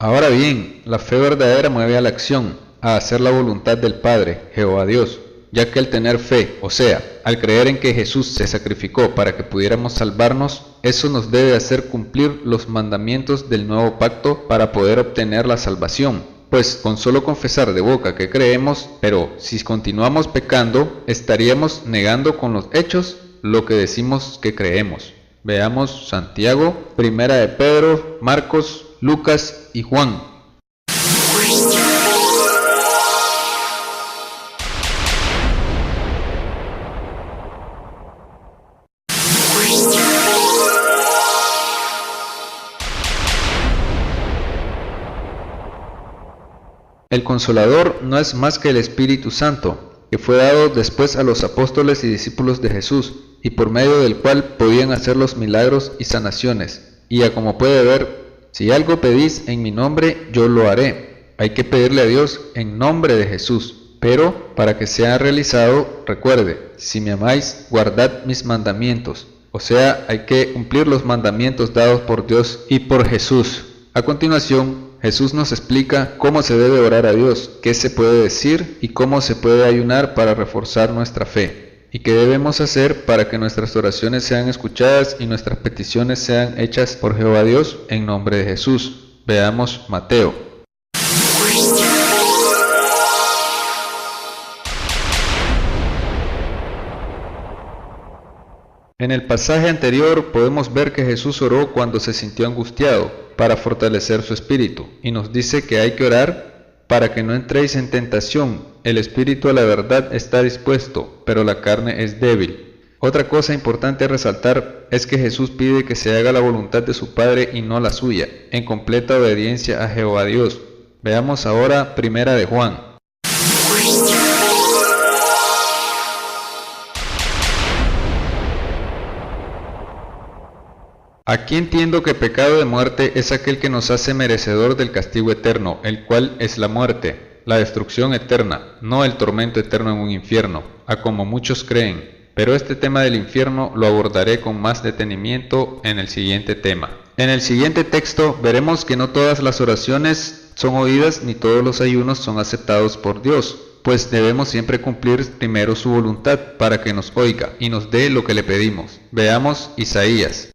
Ahora bien, la fe verdadera mueve a la acción, a hacer la voluntad del Padre, Jehová Dios, ya que al tener fe, o sea, al creer en que Jesús se sacrificó para que pudiéramos salvarnos, eso nos debe hacer cumplir los mandamientos del nuevo pacto para poder obtener la salvación. Pues con solo confesar de boca que creemos, pero si continuamos pecando, estaríamos negando con los hechos lo que decimos que creemos. Veamos Santiago, Primera de Pedro, Marcos, Lucas y Juan. El Consolador no es más que el Espíritu Santo, que fue dado después a los apóstoles y discípulos de Jesús, y por medio del cual podían hacer los milagros y sanaciones. Y ya como puede ver, si algo pedís en mi nombre, yo lo haré. Hay que pedirle a Dios en nombre de Jesús. Pero para que sea realizado, recuerde, si me amáis, guardad mis mandamientos. O sea, hay que cumplir los mandamientos dados por Dios y por Jesús. A continuación, Jesús nos explica cómo se debe orar a Dios, qué se puede decir y cómo se puede ayunar para reforzar nuestra fe, y qué debemos hacer para que nuestras oraciones sean escuchadas y nuestras peticiones sean hechas por Jehová Dios en nombre de Jesús. Veamos Mateo. En el pasaje anterior podemos ver que Jesús oró cuando se sintió angustiado para fortalecer su espíritu, y nos dice que hay que orar para que no entréis en tentación. El espíritu a la verdad está dispuesto, pero la carne es débil. Otra cosa importante a resaltar es que Jesús pide que se haga la voluntad de su Padre y no la suya, en completa obediencia a Jehová Dios. Veamos ahora Primera de Juan. Aquí entiendo que pecado de muerte es aquel que nos hace merecedor del castigo eterno, el cual es la muerte, la destrucción eterna, no el tormento eterno en un infierno, a como muchos creen. Pero este tema del infierno lo abordaré con más detenimiento en el siguiente tema. En el siguiente texto veremos que no todas las oraciones son oídas ni todos los ayunos son aceptados por Dios, pues debemos siempre cumplir primero su voluntad para que nos oiga y nos dé lo que le pedimos. Veamos Isaías.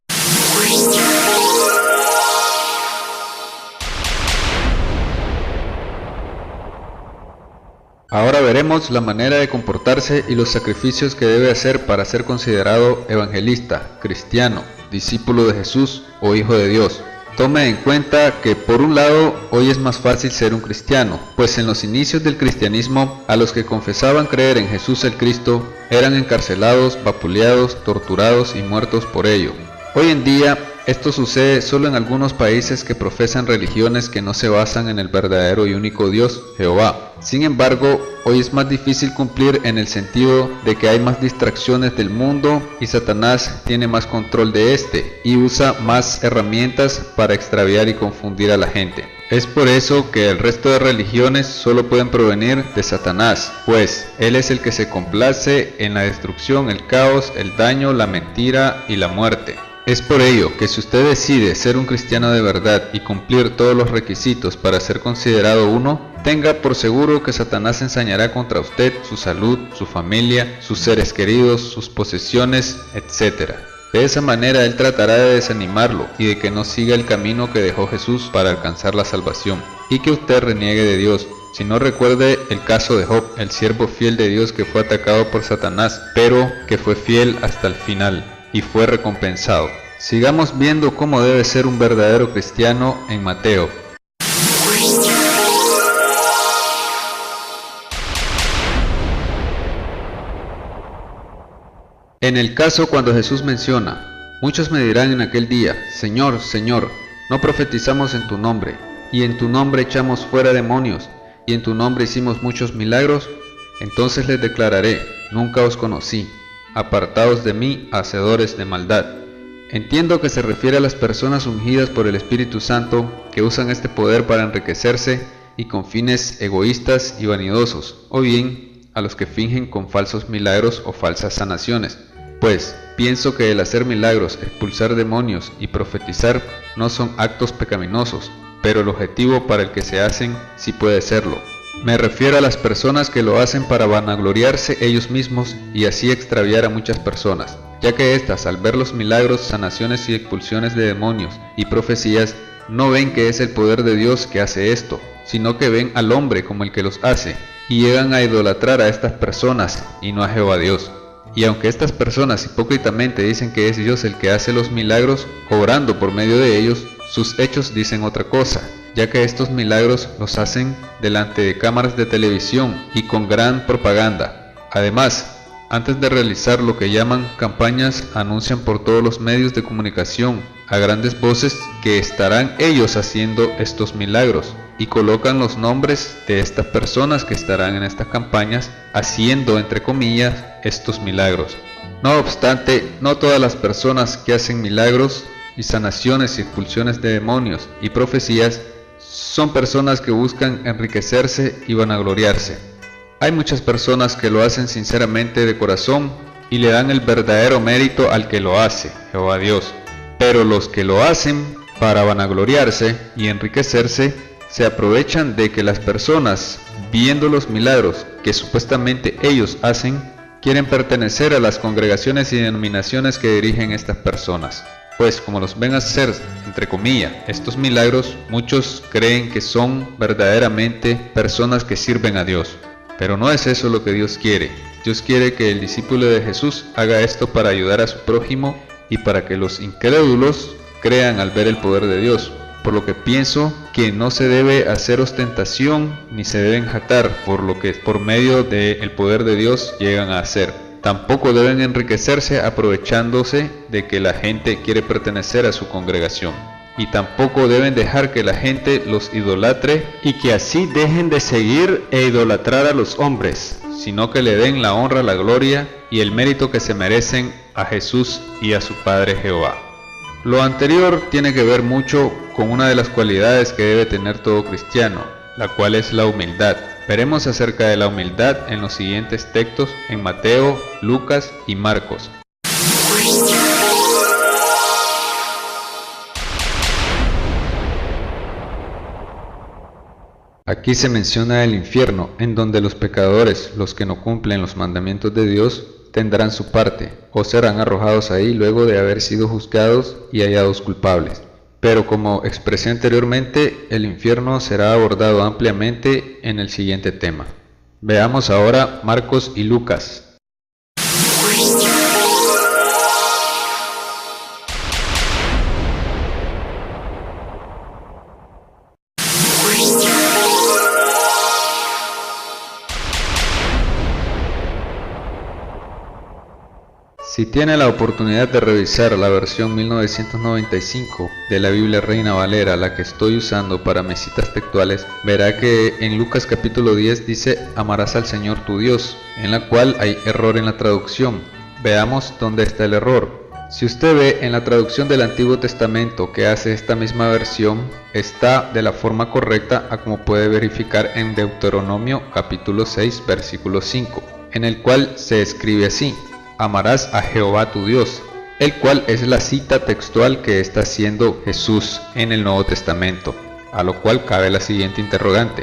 Ahora veremos la manera de comportarse y los sacrificios que debe hacer para ser considerado evangelista, cristiano, discípulo de Jesús o hijo de Dios. Tome en cuenta que por un lado hoy es más fácil ser un cristiano, pues en los inicios del cristianismo a los que confesaban creer en Jesús el Cristo eran encarcelados, vapuleados, torturados y muertos por ello. Hoy en día esto sucede solo en algunos países que profesan religiones que no se basan en el verdadero y único Dios, Jehová. Sin embargo, hoy es más difícil cumplir en el sentido de que hay más distracciones del mundo y Satanás tiene más control de este y usa más herramientas para extraviar y confundir a la gente. Es por eso que el resto de religiones solo pueden provenir de Satanás, pues él es el que se complace en la destrucción, el caos, el daño, la mentira y la muerte. Es por ello que si usted decide ser un cristiano de verdad y cumplir todos los requisitos para ser considerado uno, tenga por seguro que Satanás ensañará contra usted su salud, su familia, sus seres queridos, sus posesiones, etc. De esa manera él tratará de desanimarlo y de que no siga el camino que dejó Jesús para alcanzar la salvación, y que usted reniegue de Dios. Si no, recuerde el caso de Job, el siervo fiel de Dios que fue atacado por Satanás, pero que fue fiel hasta el final y fue recompensado. Sigamos viendo cómo debe ser un verdadero cristiano en Mateo. En el caso cuando Jesús menciona, muchos me dirán en aquel día, Señor, Señor, no profetizamos en tu nombre, y en tu nombre echamos fuera demonios, y en tu nombre hicimos muchos milagros, entonces les declararé, nunca os conocí. Apartaos de mí, hacedores de maldad. Entiendo que se refiere a las personas ungidas por el Espíritu Santo que usan este poder para enriquecerse y con fines egoístas y vanidosos, o bien a los que fingen con falsos milagros o falsas sanaciones. Pues pienso que el hacer milagros, expulsar demonios y profetizar no son actos pecaminosos, pero el objetivo para el que se hacen sí puede serlo. Me refiero a las personas que lo hacen para vanagloriarse ellos mismos y así extraviar a muchas personas, ya que éstas, al ver los milagros, sanaciones y expulsiones de demonios y profecías, no ven que es el poder de Dios que hace esto, sino que ven al hombre como el que los hace, y llegan a idolatrar a estas personas y no a Jehová Dios. Y aunque estas personas hipócritamente dicen que es Dios el que hace los milagros, obrando por medio de ellos, sus hechos dicen otra cosa, ya que estos milagros los hacen delante de cámaras de televisión y con gran propaganda. Además, antes de realizar lo que llaman campañas, anuncian por todos los medios de comunicación a grandes voces que estarán ellos haciendo estos milagros y colocan los nombres de estas personas que estarán en estas campañas haciendo, entre comillas, estos milagros. No obstante, no todas las personas que hacen milagros y sanaciones y expulsiones de demonios y profecías son personas que buscan enriquecerse y vanagloriarse. Hay muchas personas que lo hacen sinceramente de corazón y le dan el verdadero mérito al que lo hace, Jehová Dios. Pero los que lo hacen para vanagloriarse y enriquecerse, se aprovechan de que las personas, viendo los milagros que supuestamente ellos hacen, quieren pertenecer a las congregaciones y denominaciones que dirigen estas personas. Pues como los ven hacer, entre comillas, estos milagros, muchos creen que son verdaderamente personas que sirven a Dios. Pero no es eso lo que Dios quiere. Dios quiere que el discípulo de Jesús haga esto para ayudar a su prójimo y para que los incrédulos crean al ver el poder de Dios. Por lo que pienso que no se debe hacer ostentación ni se deben jactar por lo que por medio del poder de Dios llegan a hacer. Tampoco deben enriquecerse aprovechándose de que la gente quiere pertenecer a su congregación. Y tampoco deben dejar que la gente los idolatre y que así dejen de seguir e idolatrar a los hombres, sino que le den la honra, la gloria y el mérito que se merecen a Jesús y a su Padre Jehová. Lo anterior tiene que ver mucho con una de las cualidades que debe tener todo cristiano, la cual es la humildad. Veremos acerca de la humildad en los siguientes textos en Mateo, Lucas y Marcos. Aquí se menciona el infierno, en donde los pecadores, los que no cumplen los mandamientos de Dios, tendrán su parte, o serán arrojados ahí luego de haber sido juzgados y hallados culpables. Pero como expresé anteriormente, el infierno será abordado ampliamente en el siguiente tema. Veamos ahora Marcos y Lucas. Si tiene la oportunidad de revisar la versión 1995 de la Biblia Reina Valera, la que estoy usando para mis citas textuales, verá que en Lucas capítulo 10 dice amarás al Señor tu Dios, en la cual hay error en la traducción. Veamos dónde está el error. Si usted ve en la traducción del Antiguo Testamento que hace esta misma versión, está de la forma correcta a como puede verificar en Deuteronomio capítulo 6 versículo 5, en el cual se escribe así: amarás a Jehová tu Dios, el cual es la cita textual que está haciendo Jesús en el Nuevo Testamento, a lo cual cabe la siguiente interrogante.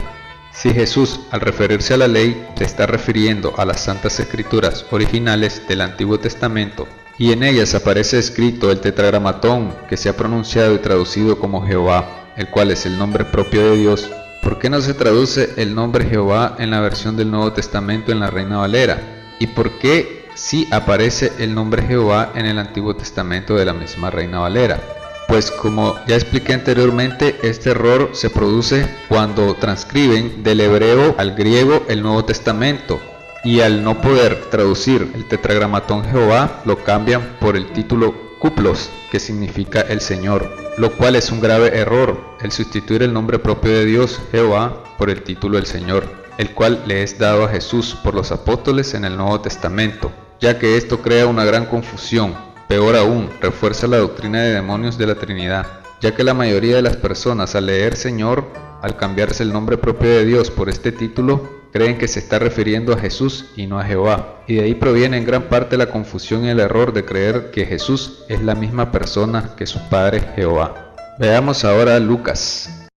Si Jesús, al referirse a la ley, se está refiriendo a las Santas Escrituras originales del Antiguo Testamento, y en ellas aparece escrito el tetragramatón que se ha pronunciado y traducido como Jehová, el cual es el nombre propio de Dios, ¿por qué no se traduce el nombre Jehová en la versión del Nuevo Testamento en la Reina Valera? ¿Y por qué sí aparece el nombre Jehová en el Antiguo Testamento de la misma Reina Valera? Pues como ya expliqué anteriormente, este error se produce cuando transcriben del hebreo al griego el Nuevo Testamento, y al no poder traducir el tetragramatón Jehová, lo cambian por el título Cuplos, que significa el Señor, lo cual es un grave error, el sustituir el nombre propio de Dios, Jehová, por el título del Señor, el cual le es dado a Jesús por los apóstoles en el Nuevo Testamento, ya que esto crea una gran confusión. Peor aún, refuerza la doctrina de demonios de la Trinidad, ya que la mayoría de las personas al leer Señor, al cambiarse el nombre propio de Dios por este título, creen que se está refiriendo a Jesús y no a Jehová, y de ahí proviene en gran parte la confusión y el error de creer que Jesús es la misma persona que su Padre Jehová. Veamos ahora Lucas.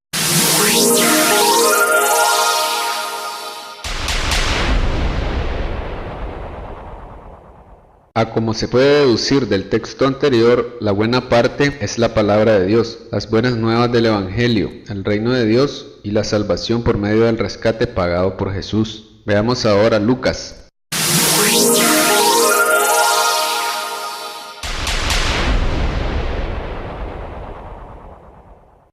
A como se puede deducir del texto anterior, la buena parte es la palabra de Dios, las buenas nuevas del Evangelio, el reino de Dios y la salvación por medio del rescate pagado por Jesús. Veamos ahora Lucas.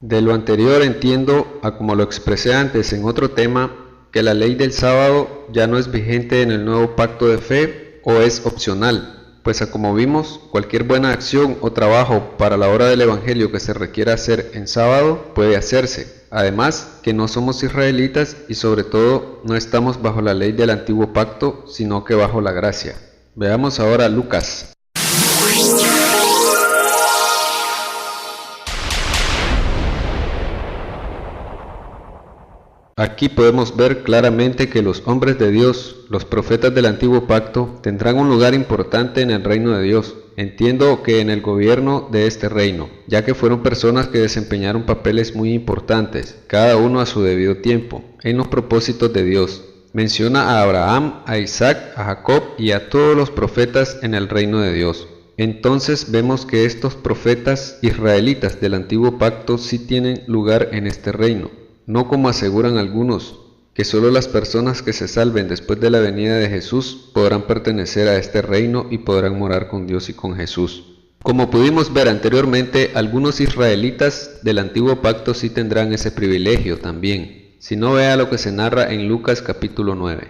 De lo anterior entiendo, a como lo expresé antes en otro tema, que la ley del sábado ya no es vigente en el nuevo pacto de fe o es opcional, pues a como vimos, cualquier buena acción o trabajo para la obra del Evangelio que se requiera hacer en sábado puede hacerse. Además, que no somos israelitas y sobre todo no estamos bajo la ley del antiguo pacto, sino que bajo la gracia. Veamos ahora Lucas. Aquí podemos ver claramente que los hombres de Dios, los profetas del antiguo pacto, tendrán un lugar importante en el reino de Dios. Entiendo que en el gobierno de este reino, ya que fueron personas que desempeñaron papeles muy importantes, cada uno a su debido tiempo, en los propósitos de Dios. Menciona a Abraham, a Isaac, a Jacob y a todos los profetas en el reino de Dios. Entonces vemos que estos profetas israelitas del antiguo pacto sí tienen lugar en este reino. No como aseguran algunos, que solo las personas que se salven después de la venida de Jesús podrán pertenecer a este reino y podrán morar con Dios y con Jesús. Como pudimos ver anteriormente, algunos israelitas del antiguo pacto sí tendrán ese privilegio también. Si no, vea lo que se narra en Lucas capítulo 9.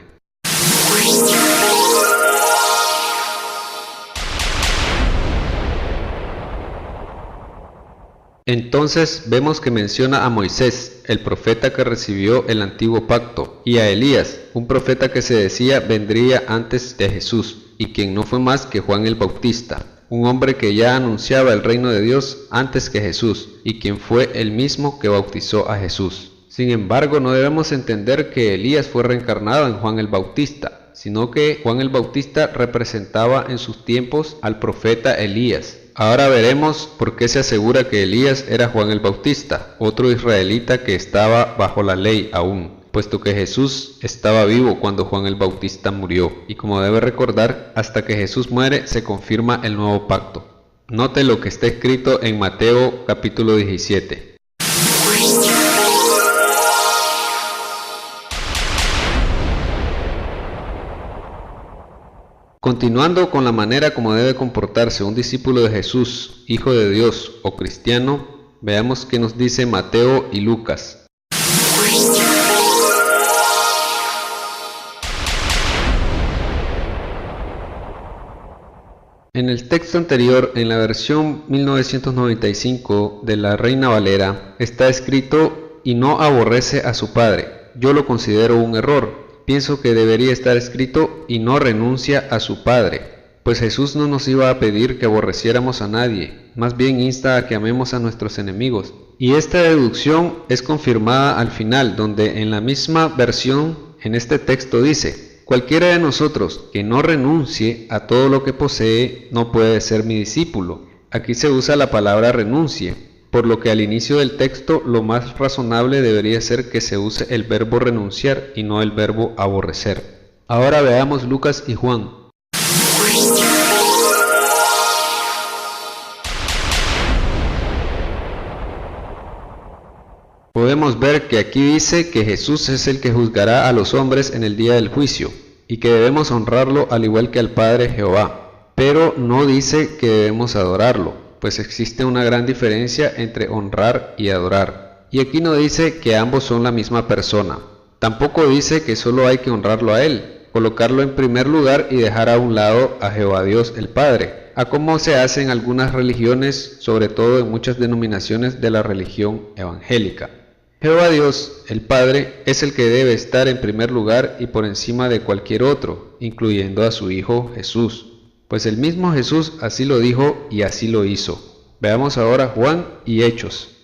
Entonces vemos que menciona a Moisés, el profeta que recibió el antiguo pacto, y a Elías, un profeta que se decía vendría antes de Jesús, y quien no fue más que Juan el Bautista, un hombre que ya anunciaba el reino de Dios antes que Jesús, y quien fue el mismo que bautizó a Jesús. Sin embargo, no debemos entender que Elías fue reencarnado en Juan el Bautista, sino que Juan el Bautista representaba en sus tiempos al profeta Elías. Ahora veremos por qué se asegura que Elías era Juan el Bautista, otro israelita que estaba bajo la ley aún, puesto que Jesús estaba vivo cuando Juan el Bautista murió, y como debe recordar, hasta que Jesús muere se confirma el nuevo pacto. Note lo que está escrito en Mateo capítulo 17. Continuando con la manera como debe comportarse un discípulo de Jesús, hijo de Dios o cristiano, veamos qué nos dice Mateo y Lucas. En el texto anterior, en la versión 1995 de la Reina Valera, está escrito "y no aborrece a su padre". Yo lo considero un error. Pienso que debería estar escrito "y no renuncia a su padre", pues Jesús no nos iba a pedir que aborreciéramos a nadie, más bien insta a que amemos a nuestros enemigos. Y esta deducción es confirmada al final, donde en la misma versión, en este texto dice: "Cualquiera de nosotros que no renuncie a todo lo que posee, no puede ser mi discípulo". Aquí se usa la palabra renuncie, por lo que al inicio del texto lo más razonable debería ser que se use el verbo renunciar y no el verbo aborrecer. Ahora veamos Lucas y Juan. Podemos ver que aquí dice que Jesús es el que juzgará a los hombres en el día del juicio, y que debemos honrarlo al igual que al Padre Jehová, pero no dice que debemos adorarlo, pues existe una gran diferencia entre honrar y adorar. Y aquí no dice que ambos son la misma persona. Tampoco dice que solo hay que honrarlo a Él, colocarlo en primer lugar y dejar a un lado a Jehová Dios el Padre, a como se hace en algunas religiones, sobre todo en muchas denominaciones de la religión evangélica. Jehová Dios, el Padre, es el que debe estar en primer lugar y por encima de cualquier otro, incluyendo a su Hijo Jesús. Pues el mismo Jesús así lo dijo y así lo hizo. Veamos ahora Juan y Hechos.